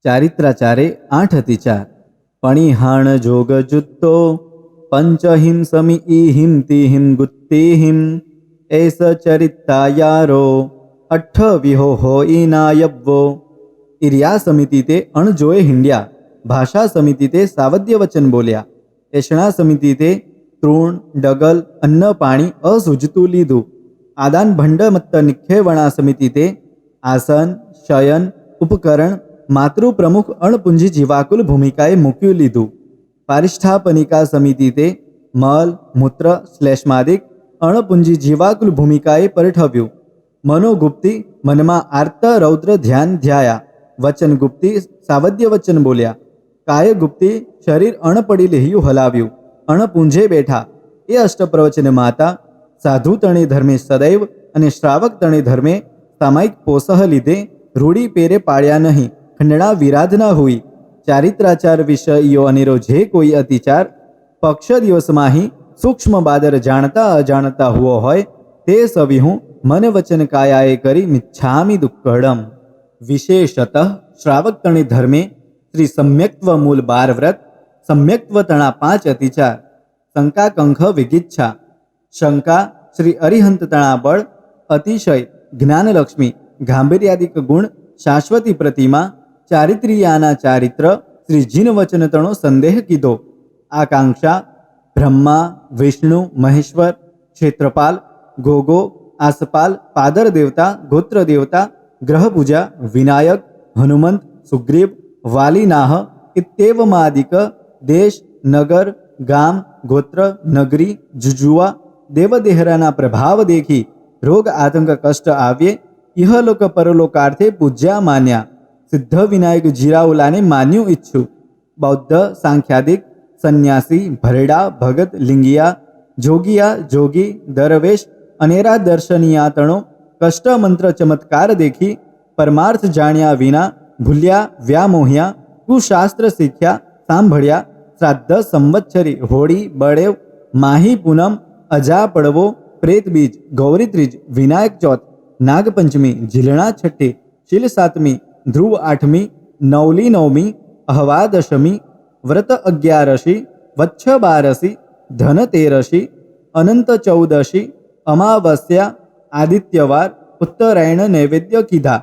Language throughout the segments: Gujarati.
ચારિત્રાચારે 8:4 પણિહાણ જોગ જુત્તો પંચહિમ સમી ઈહિમ તિહિમ ગુત્તિહિમ એસ ચરિત્તાયારો અઠ્ઠ વિહો ઈનાયવ્વો. ઇર્યા સમિતિ તે અણજોએ હિંડ્યા, ભાષા સમિતિ તે સાવદ્ય વચન બોલ્યા, એષણા સમિતિ તે તૃણ ડગલ અન્ન પાણી અસૂજતું લીધું. આદાન ભંડ મત્ત નિખેવણા સમિતિ તે આસન શયન ઉપકરણ માતૃપ્રમુખ અણપુંજી જીવાકુલ ભૂમિકાએ મૂક્યું લીધું. પારિષ્ઠાપનિકા સમિતિ તે મલ મૂત્ર શ્લેષ્માદિક અણપુંજી જીવાકુલ ભૂમિકાએ પરઠવ્યું. મનોગુપ્તી મનમાં આર્ત રૌદ્ર ધ્યાન ધ્યાયા. વચનગુપ્તી સાવદ્ય વચન બોલ્યા. કાયગુપ્તી શરીર અણપડી લેહ્યું હલાવ્યું. અણપુંજે બેઠા. એ અષ્ટપ્રવચન માતા સાધુ તણે ધર્મે સદૈવ અને શ્રાવક તણે ધર્મે સામાયિક પોસહ લીધે રૂડી પેરે પાડ્યા નહીં, ખંડણા વિરાધના હોઈ. ચારિત્રાચાર વિષયો અનેરો જે કોઈ અતિચાર પક્ષ દિવસમાંહી સૂક્ષ્મ બાદર જાણતા અજાણતા હુઓ હોય તે સવિહું મન વચન કાયાએ કરી મિચ્છામિ દુક્કડમ. વિશેષતઃ શ્રાવક તણે ધર્મે શ્રી સમ્યક્ત્વ મૂલ 12 વ્રત, સમ્યક્ત્વ તણા 5 અતિચાર, શંકા કંખ વિગિચ્છા, શંકા શ્રી અરિહંત તણા બળ, અતિશય જ્ઞાનલક્ષ્મી, ગાંભીર્યાદિક ગુણ, શાશ્વતી પ્રતિમા, ચારિત્ર્યાના ચારિત્ર, શ્રી જીન વચન તણો સંદેહ કીધો. આકાંક્ષા બ્રહ્મા વિષ્ણુ મહેશ્વર ક્ષેત્રપાલ ગોગો આસપાલ પાદર દેવતા ગોત્ર દેવતા ગ્રહ પૂજા વિનાયક હનુમંત સુગ્રીવ વાલીનાહ ઇત્યેવમાદિક દેશ નગર ગામ ગોત્ર નગરી જુજુવા દેવદેહરાના પ્રભાવ દેખી રોગ આતંક કષ્ટ આવ્યે ઇહલોક પરલોકાર્થે પૂજ્યા માન્યા. સિદ્ધ વિનાયક જીરાઓલાને માન્યું ઈચ્છું. બૌદ્ધ સાંખ્યાદિક સંન્યાસી ભરડા ભગત લિંગિયા જોગિયા જોગી દરવેશ અનેરા દર્શનિયા તણો કષ્ટ મંત્ર ચમત્કાર દેખી પરમાર્થ જાણ્યા વિના ભૂલ્યા વ્યામોહ્યા કુશાસ્ત્ર શીખ્યા સાંભળ્યા. શ્રાદ્ધ સંવત્સરી હોળી બળેવ માહી પૂનમ અજા પડવો પ્રેતબીજ ગૌરી ત્રીજ વિનાયક ચોથ નાગપંચમી ઝીલણા છઠ્ઠી શીલ સાતમી ધ્રુવ આઠમી નવલી નવમી અહવા દશમી વ્રત 11 વચ્છ 12 ધન 13 અનંત 14 અમાવસ્યા આદિત્યવાર ઉત્તરાયણ નૈવેદ્ય કીધા.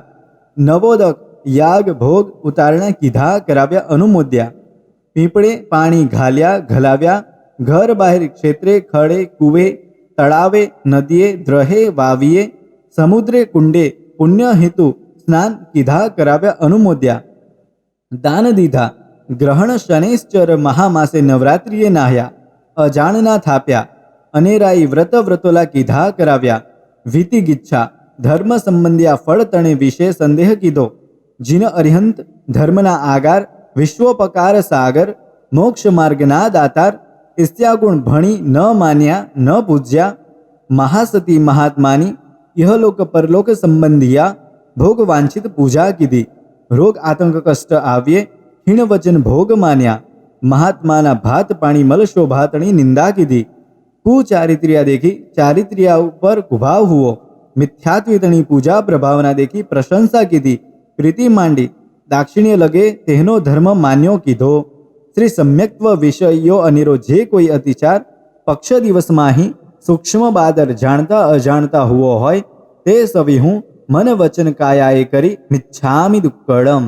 નવોદક યાગ ભોગ ઉતારણા કીધા કરાવ્યા અનુમોદ્યા. પીપળે પાણી ઘાલ્યા ઘલાવ્યા. ઘર બહાર ક્ષેત્રે ખડે કુવે તળાવે નદીએ દ્રહે વાવીએ સમુદ્રે કુંડે પુણ્ય હેતુ સ્નાન કીધા કરાવ્યા અનુમોદ્યા. દાન દીધા. ગ્રહણ શનૈશ્ચર મહામાસે નવરાત્રિએ નાહ્યા. અજાણના થાપ્યા. અનેરાઈ વ્રત વ્રતોલા કીધા કરાવ્યા. વીતિગીચ્છા ધર્મ સંબંધિયા ફળ તણે વિશે સંદેહ કીધો. જીન અરિહંત ધર્મના આગાર વિશ્વોપકાર સાગર મોક્ષ માર્ગના દાતાર ઇસ્ત્યાગુણ ભણી ન માન્યા ન પૂજ્યા. મહાસતી મહાત્માની ઇહલોક પરલોક સંબંધિયા ભોગ વાંછિત પૂજા કીધી. રોગ આતંક કષ્ટ આવ્યે હીણ વચન ભોગ માન્યા. મહાત્માના ભાત પાણી મલ શોભાતણી નિંદા કીધી. કુચારિત્ર્યા દેખી ચારિત્ર્યા ઉપર કુભાવ હુઓ. મિથ્યાત્વિતણી પૂજા પ્રભાવના દેખી પ્રશંસા કીધી. પ્રીતિ માંડી દાક્ષિણ્ય લગે તેનો ધર્મ માન્યો કીધો. શ્રી સમ્યક્ત્વ વિષયો અનેરો જે કોઈ અતિચાર પક્ષ દિવસમાંહી સૂક્ષ્મ બાદર જાણતા અજાણતા હુઓ હોય તે સવિહું મન વચન કાયાએ કરી મિચ્છામિ દુક્કડમ.